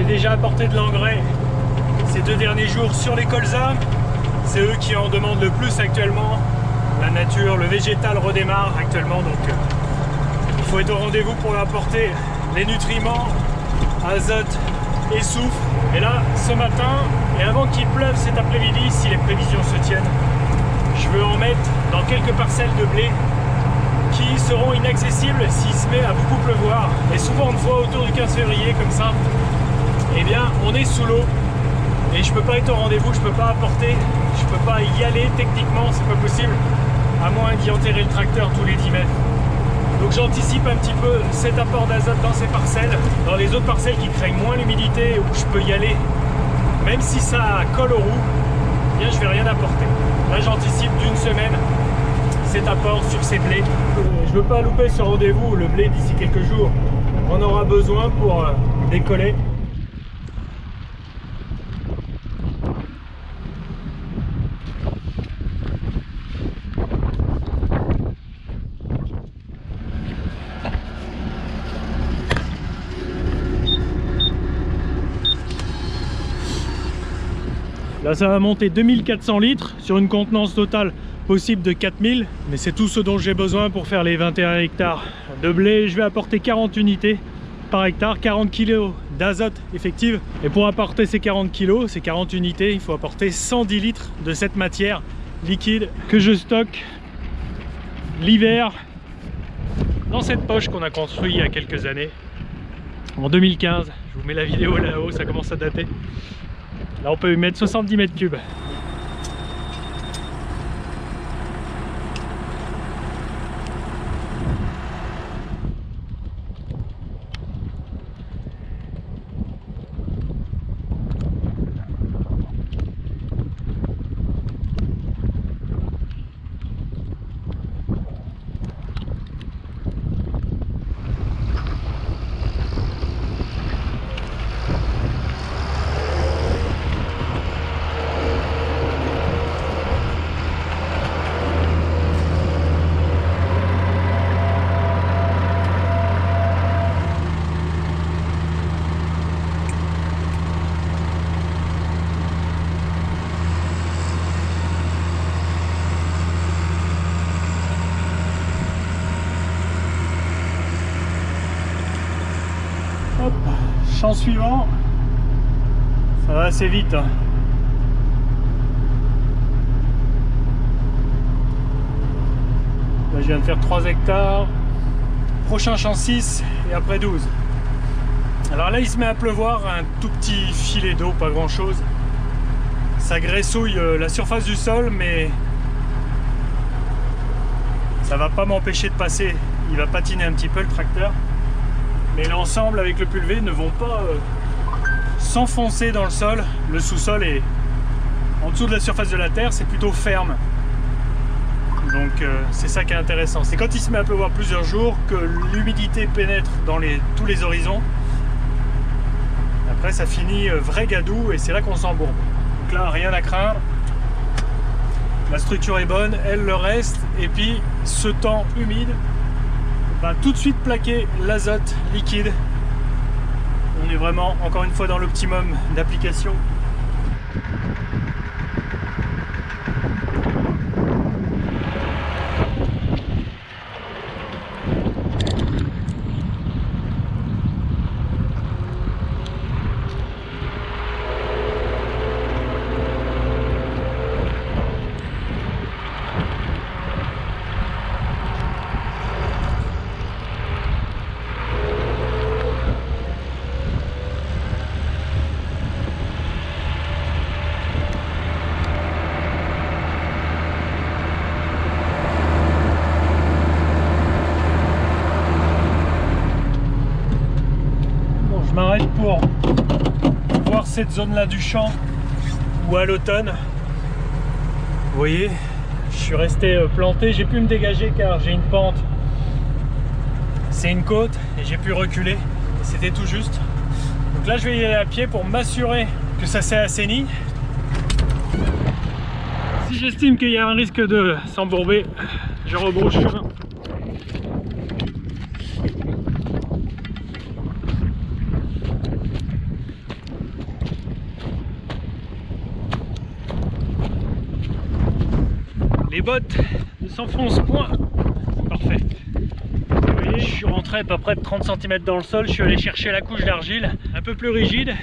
J'ai déjà apporté de l'engrais ces 2 derniers jours sur les colzas. C'est eux qui en demandent le plus actuellement. La nature, le végétal redémarre actuellement, donc il faut être au rendez-vous pour apporter les nutriments, azote et soufre. Et là, ce matin, et avant qu'il pleuve cet après-midi, si les prévisions se tiennent, je veux en mettre dans quelques parcelles de blé qui seront inaccessibles s'il se met à beaucoup pleuvoir. Et souvent, une fois autour du 15 février, comme ça, eh bien, on est sous l'eau. Et je peux pas être au rendez-vous, je peux pas apporter, je peux pas y aller techniquement, c'est pas possible, à moins d'y enterrer le tracteur tous les 10 mètres. Donc j'anticipe un petit peu cet apport d'azote dans ces parcelles. Dans les autres parcelles qui craignent moins l'humidité, où je peux y aller, même si ça colle aux roues, eh bien je vais rien apporter. Là j'anticipe d'une semaine cet apport sur ces blés. Je veux pas louper ce rendez-vous, le blé d'ici quelques jours, on aura besoin pour décoller. Là ça va monter 2400 litres sur une contenance totale possible de 4000, mais c'est tout ce dont j'ai besoin pour faire les 21 hectares de blé. Je vais apporter 40 unités par hectare, 40 kg d'azote effective, et pour apporter ces 40 kg, ces 40 unités, il faut apporter 110 litres de cette matière liquide que je stocke l'hiver dans cette poche qu'on a construite il y a quelques années, en 2015. Je vous mets la vidéo là-haut, ça commence à dater. Là on peut y mettre 70 mètres cubes. Hop, champ suivant, ça va assez vite. Là je viens de faire 3 hectares, prochain champ 6 et après 12. Alors là il se met à pleuvoir, un tout petit filet d'eau, pas grand chose. Ça graissouille la surface du sol, mais ça va pas m'empêcher de passer. Il va patiner un petit peu le tracteur. Mais l'ensemble avec le pulvé ne vont pas s'enfoncer dans le sol. Le sous-sol est en dessous de la surface de la terre, c'est plutôt ferme. Donc c'est ça qui est intéressant. C'est quand il se met à pleuvoir plusieurs jours que l'humidité pénètre dans tous les horizons. Après ça finit vrai gadou et c'est là qu'on s'embourbe. Donc là rien à craindre. La structure est bonne, elle le reste. Et puis ce temps humide va tout de suite plaquer l'azote liquide. On est vraiment encore une fois dans l'optimum d'application. Je m'arrête pour voir cette zone là du champ où à l'automne, vous voyez, je suis resté planté, j'ai pu me dégager car j'ai une pente, c'est une côte et j'ai pu reculer, c'était tout juste. Donc là je vais y aller à pied pour m'assurer que ça s'est assaini. Si j'estime qu'il y a un risque de s'embourber, je rebrousse chemin. Les bottes ne s'enfoncent point. Parfait. Vous voyez, je suis rentré à peu près de 30 cm dans le sol. Je suis allé chercher la couche d'argile, un peu plus rigide,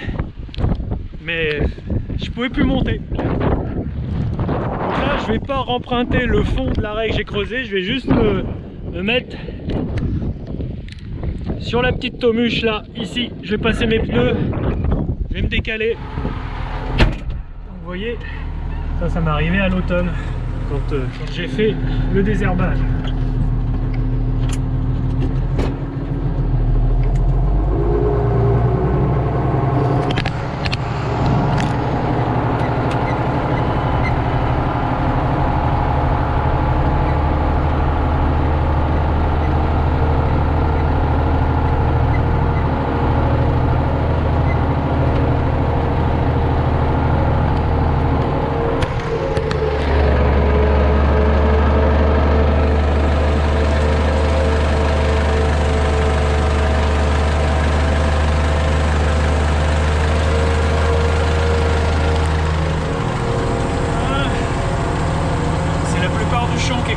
mais je pouvais plus monter. Donc là, je vais pas remprunter le fond de l'arrêt que j'ai creusé. Je vais juste me mettre sur la petite tomuche là. Ici, je vais passer mes pneus. Je vais me décaler. Vous voyez, ça m'est arrivé à l'automne quand j'ai fait le désherbage.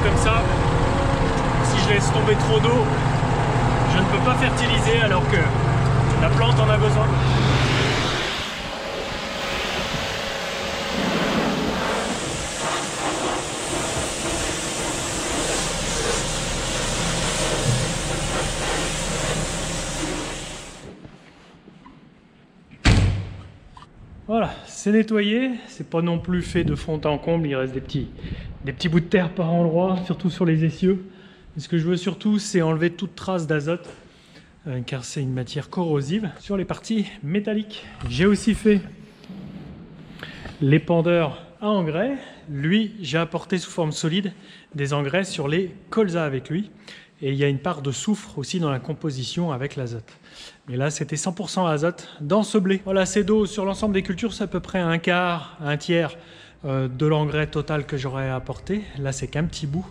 Comme ça, si je laisse tomber trop d'eau, je ne peux pas fertiliser alors que la plante en a besoin. Voilà, c'est nettoyé, c'est pas non plus fait de fond en comble, il reste des petits bouts de terre par endroit, surtout sur les essieux. Et ce que je veux surtout, c'est enlever toute trace d'azote, car c'est une matière corrosive sur les parties métalliques. J'ai aussi fait l'épandeur à engrais. Lui, j'ai apporté sous forme solide des engrais sur les colzas avec lui. Et il y a une part de soufre aussi dans la composition avec l'azote. Mais là, c'était 100% azote dans ce blé. Voilà, c'est d'eau sur l'ensemble des cultures, c'est à peu près un quart, un tiers de l'engrais total que j'aurais apporté. Là, c'est qu'un petit bout.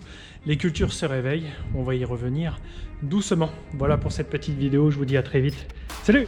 Les cultures se réveillent, on va y revenir doucement. Voilà pour cette petite vidéo, je vous dis à très vite. Salut!